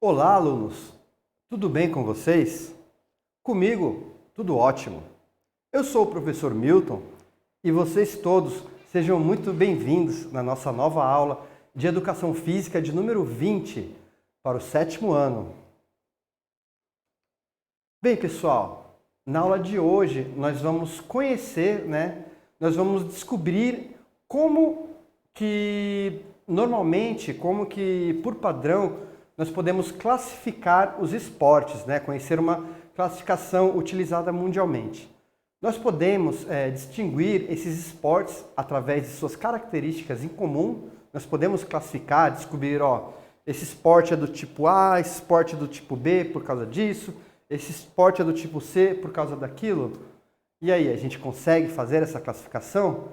Olá, alunos! Tudo bem com vocês? Comigo, tudo ótimo. Eu sou o professor Milton e vocês todos sejam muito bem-vindos na nossa nova aula de Educação Física de número 20 para o 7º ano. Bem, pessoal, na aula de hoje nós vamos conhecer, nós vamos descobrir como que, normalmente, por padrão, nós podemos classificar os esportes, conhecer uma classificação utilizada mundialmente. Nós podemos distinguir esses esportes através de suas características em comum. Nós podemos classificar, descobrir, esse esporte é do tipo A, esse esporte é do tipo B por causa disso, esse esporte é do tipo C por causa daquilo. E aí, a gente consegue fazer essa classificação?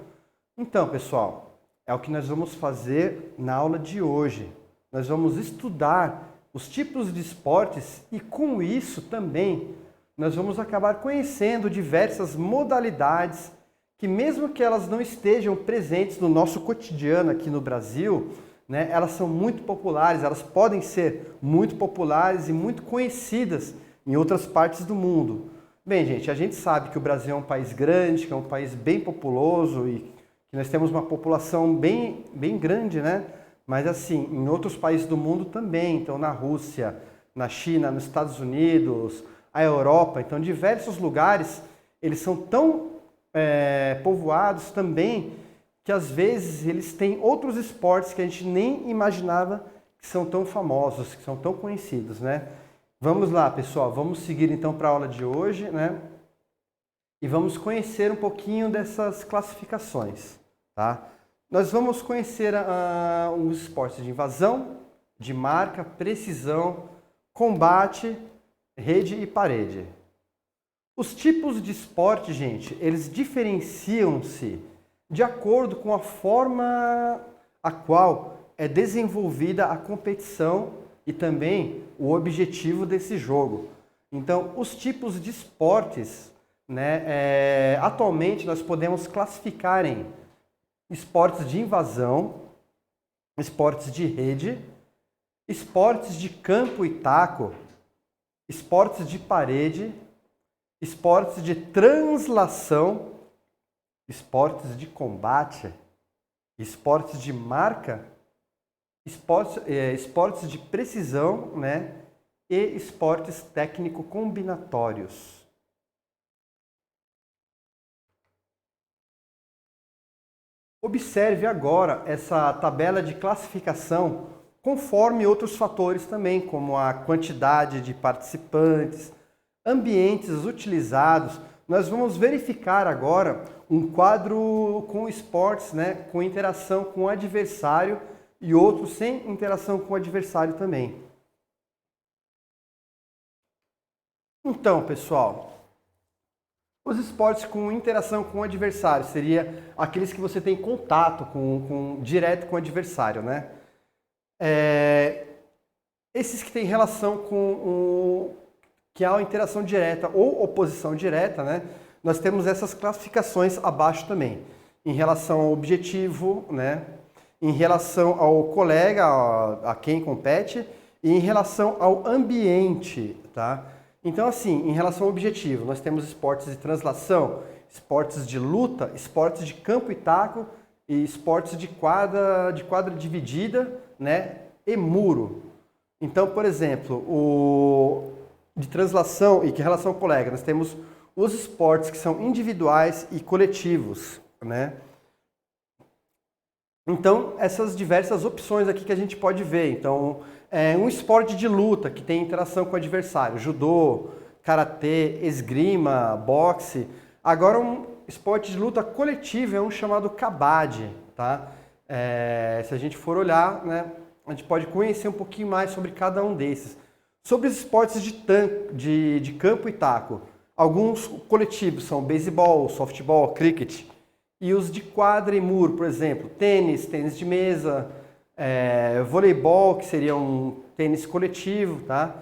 Então, pessoal, é o que nós vamos fazer na aula de hoje. Nós vamos estudar os tipos de esportes e, com isso também, nós vamos acabar conhecendo diversas modalidades que, mesmo que elas não estejam presentes no nosso cotidiano aqui no Brasil, elas são muito populares, elas podem ser muito populares e muito conhecidas em outras partes do mundo. Bem, gente, a gente sabe que o Brasil é um país grande, que é um país bem populoso e que nós temos uma população bem grande, Mas assim, em outros países do mundo também, então na Rússia, na China, nos Estados Unidos, a Europa, então diversos lugares, eles são tão povoados também que às vezes eles têm outros esportes que a gente nem imaginava que são tão famosos, que são tão conhecidos, Vamos lá, pessoal, vamos seguir então para a aula de hoje, E vamos conhecer um pouquinho dessas classificações, tá? Nós vamos conhecer os esportes de invasão, de marca, precisão, combate, rede e parede. Os tipos de esporte, gente, eles diferenciam-se de acordo com a forma a qual é desenvolvida a competição e também o objetivo desse jogo. Então, os tipos de esportes, atualmente nós podemos classificar em esportes de invasão, esportes de rede, esportes de campo e taco, esportes de parede, esportes de translação, esportes de combate, esportes de marca, esportes de precisão, e esportes técnico-combinatórios. Observe agora essa tabela de classificação conforme outros fatores também, como a quantidade de participantes, ambientes utilizados. Nós vamos verificar agora um quadro com esportes, com interação com o adversário e outros sem interação com o adversário também. Então, pessoal, os esportes com interação com o adversário seria aqueles que você tem contato direto com o adversário, Esses que têm relação que há uma interação direta ou oposição direta, Nós temos essas classificações abaixo também, em relação ao objetivo, Em relação ao colega, a quem compete, e em relação ao ambiente, tá? Então, assim, em relação ao objetivo, nós temos esportes de translação, esportes de luta, esportes de campo e taco e esportes de quadra dividida, e muro. Então, por exemplo, o de translação e que relação ao colega, nós temos os esportes que são individuais e coletivos, Então, essas diversas opções aqui que a gente pode ver. Então, um esporte de luta que tem interação com o adversário, judô, karatê, esgrima, boxe. Agora, um esporte de luta coletivo é um chamado kabaddi, tá? Se a gente for olhar, a gente pode conhecer um pouquinho mais sobre cada um desses. Sobre os esportes de campo e taco, alguns coletivos são beisebol, softball, cricket. E os de quadra e muro, por exemplo, tênis de mesa, voleibol, que seria um tênis coletivo, tá?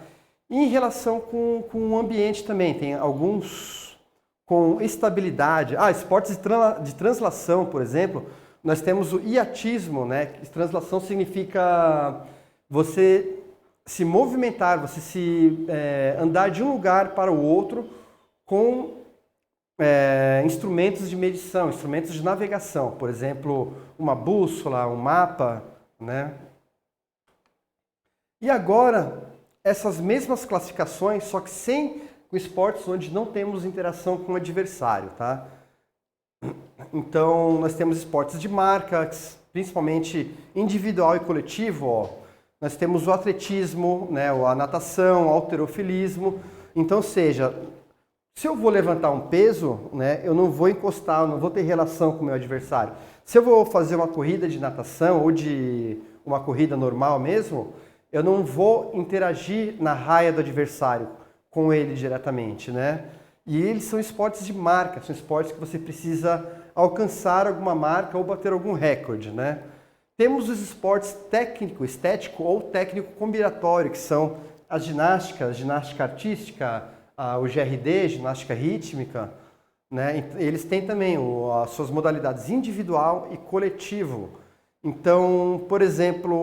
E em relação com o ambiente também, tem alguns com estabilidade. Esportes de translação, por exemplo, nós temos o iatismo, Translação significa você se movimentar, você andar de um lugar para o outro com instrumentos de medição, instrumentos de navegação, por exemplo, uma bússola, um mapa, né? E agora, essas mesmas classificações, só que sem esportes onde não temos interação com o adversário, tá? Então, nós temos esportes de marca, principalmente individual e coletivo, ó. Nós temos o atletismo, né, a natação, o halterofilismo. Então, seja, se eu vou levantar um peso, né, eu não vou encostar, eu não vou ter relação com o meu adversário. Se eu vou fazer uma corrida de natação ou de uma corrida normal mesmo, eu não vou interagir na raia do adversário com ele diretamente, né? E eles são esportes de marca, são esportes que você precisa alcançar alguma marca ou bater algum recorde, né? Temos os esportes técnico, estético ou técnico combinatório, que são a ginástica artística, o GRD, ginástica rítmica, né? Eles têm também as suas modalidades individual e coletivo. Então, por exemplo,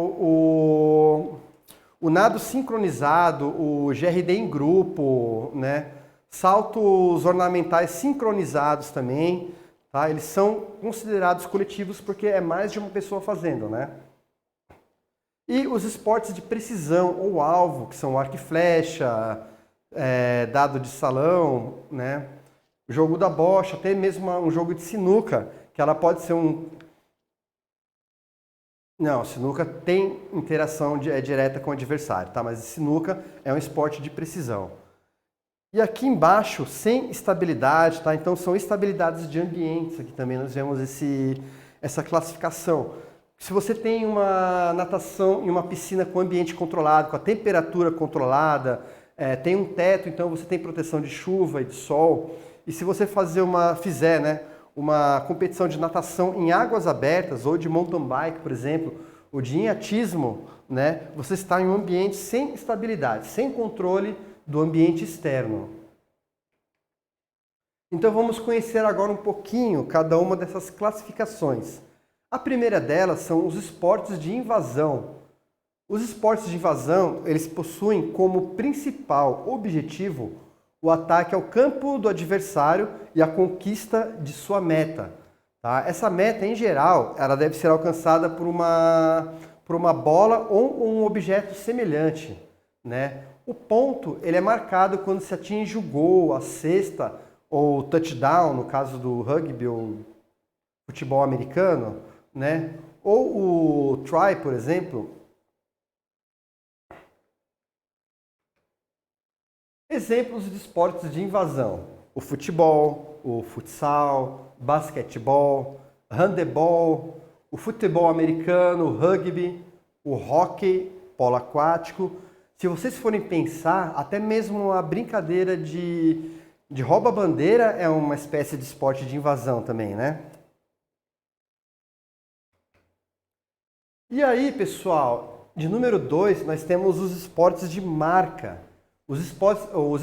o nado sincronizado, o GRD em grupo, né? Saltos ornamentais sincronizados também, tá? Eles são considerados coletivos porque é mais de uma pessoa fazendo, né? E os esportes de precisão ou alvo, que são arco e flecha, dado de salão, né? Jogo da bocha, até mesmo um jogo de sinuca, que ela pode ser Não, sinuca tem interação direta com o adversário, tá? Mas sinuca é um esporte de precisão. E aqui embaixo, sem estabilidade, tá? Então são estabilidades de ambientes, aqui também nós vemos essa classificação. Se você tem uma natação em uma piscina com ambiente controlado, com a temperatura controlada, tem um teto, então você tem proteção de chuva e de sol. E se você fizer, né, uma competição de natação em águas abertas ou de mountain bike, por exemplo, ou de hiatismo, né, você está em um ambiente sem estabilidade, sem controle do ambiente externo. Então vamos conhecer agora um pouquinho cada uma dessas classificações. A primeira delas são os esportes de invasão. Os esportes de invasão, eles possuem como principal objetivo o ataque ao campo do adversário e a conquista de sua meta. Tá? Essa meta, em geral, ela deve ser alcançada por uma bola ou um objeto semelhante, né? O ponto ele é marcado quando se atinge o gol, a cesta ou touchdown, no caso do rugby ou futebol americano, né? Ou o try, por exemplo. Exemplos de esportes de invasão: o futebol, o futsal, basquetebol, handebol, o futebol americano, o rugby, o hóquei, polo aquático. Se vocês forem pensar, até mesmo a brincadeira de rouba-bandeira é uma espécie de esporte de invasão também, né? E aí, pessoal, de número 2, nós temos os esportes de marca. Os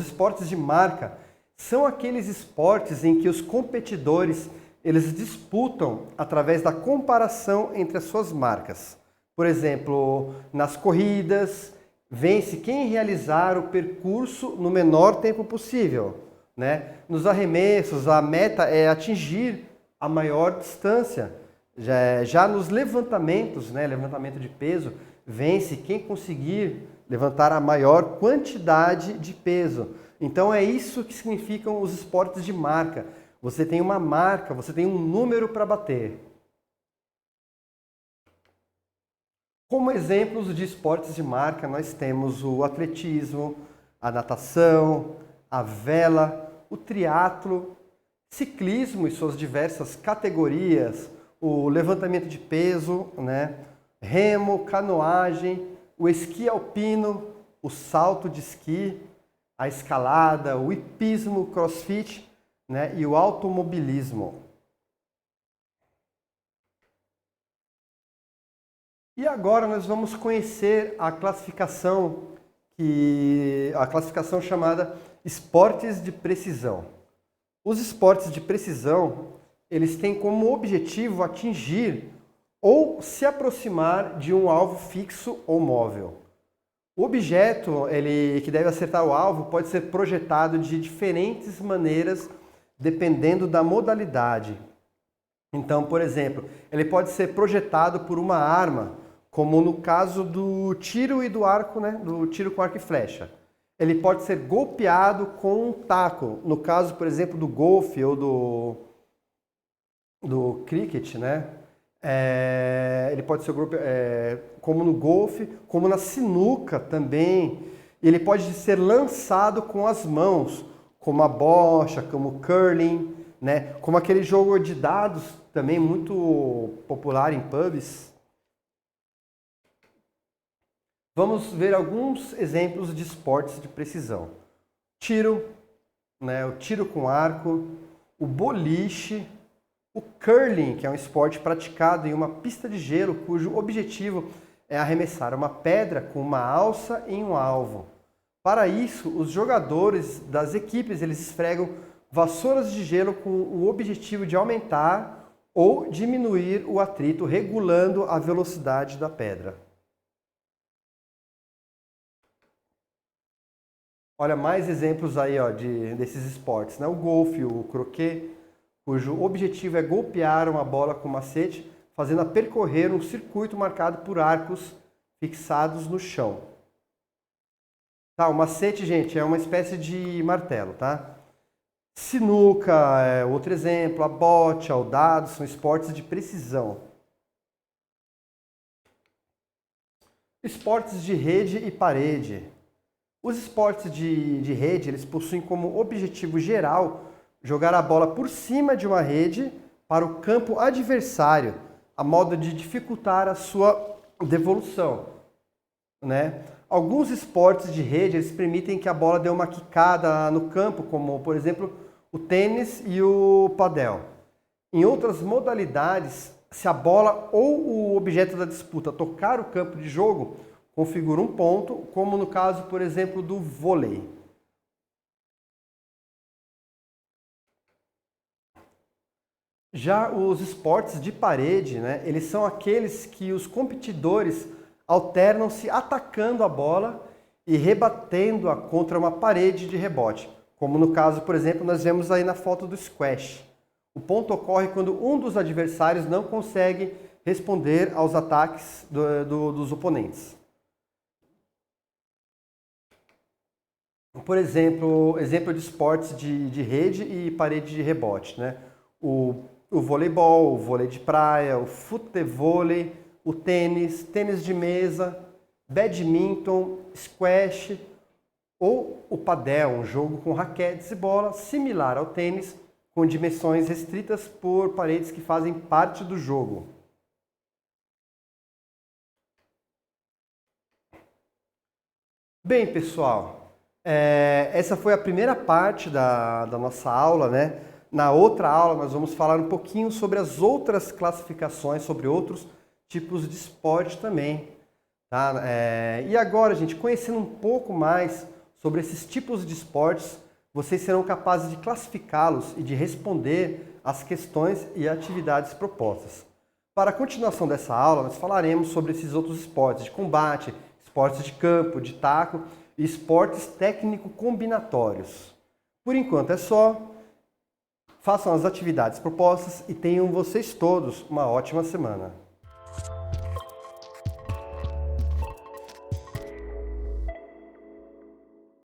esportes de marca são aqueles esportes em que os competidores eles disputam através da comparação entre as suas marcas. Por exemplo, nas corridas, vence quem realizar o percurso no menor tempo possível, né? Nos arremessos, a meta é atingir a maior distância. Já nos levantamentos, né, levantamento de peso, vence quem conseguir levantar a maior quantidade de peso. Então é isso que significam os esportes de marca. Você tem uma marca, você tem um número para bater. Como exemplos de esportes de marca, nós temos o atletismo, a natação, a vela, o triatlo, ciclismo e suas diversas categorias, o levantamento de peso, né? Remo, canoagem, o esqui alpino, o salto de esqui, a escalada, o hipismo, o crossfit, né? E o automobilismo. E agora nós vamos conhecer a classificação chamada esportes de precisão. Os esportes de precisão, eles têm como objetivo atingir ou se aproximar de um alvo fixo ou móvel. O objeto que deve acertar o alvo pode ser projetado de diferentes maneiras dependendo da modalidade. Então, por exemplo, ele pode ser projetado por uma arma, como no caso do tiro e do arco, né? Do tiro com arco e flecha. Ele pode ser golpeado com um taco, no caso, por exemplo, do golfe ou do cricket, né? Ele pode ser como no golfe, como na sinuca também. Ele pode ser lançado com as mãos, como a bocha, como o curling, né? Como aquele jogo de dados também muito popular em pubs. Vamos ver alguns exemplos de esportes de precisão. Tiro, né? O tiro com arco, o boliche, o curling, que é um esporte praticado em uma pista de gelo cujo objetivo é arremessar uma pedra com uma alça em um alvo. Para isso, os jogadores das equipes eles esfregam vassouras de gelo com o objetivo de aumentar ou diminuir o atrito, regulando a velocidade da pedra. Olha, mais exemplos aí ó, desses esportes, né? O golfe, o croquet, cujo objetivo é golpear uma bola com macete, fazendo-a percorrer um circuito marcado por arcos fixados no chão. Tá, o macete, gente, é uma espécie de martelo, tá? Sinuca é outro exemplo, a bocha, o dado, são esportes de precisão. Esportes de rede e parede. Os esportes de rede, eles possuem como objetivo geral jogar a bola por cima de uma rede para o campo adversário, a modo de dificultar a sua devolução, né? Alguns esportes de rede eles permitem que a bola dê uma quicada no campo, como por exemplo o tênis e o padel. Em outras modalidades, se a bola ou o objeto da disputa tocar o campo de jogo, configura um ponto, como no caso, por exemplo, do vôlei. Já os esportes de parede, né, eles são aqueles que os competidores alternam se atacando a bola e rebatendo-a contra uma parede de rebote, como no caso, por exemplo, nós vemos aí na foto do squash. O ponto ocorre quando um dos adversários não consegue responder aos ataques dos oponentes. Por exemplo, de esportes de rede e parede de rebote, né? O voleibol, o vôlei de praia, o futevôlei, o tênis, tênis de mesa, badminton, squash ou o padel, um jogo com raquetes e bola similar ao tênis, com dimensões restritas por paredes que fazem parte do jogo. Bem, pessoal, essa foi a primeira parte da nossa aula, né? Na outra aula nós vamos falar um pouquinho sobre as outras classificações, sobre outros tipos de esporte também. Tá? E agora, gente, conhecendo um pouco mais sobre esses tipos de esportes, vocês serão capazes de classificá-los e de responder às questões e atividades propostas. Para a continuação dessa aula, nós falaremos sobre esses outros esportes de combate, esportes de campo, de taco e esportes técnico-combinatórios. Por enquanto é só. Façam as atividades propostas e tenham vocês todos uma ótima semana.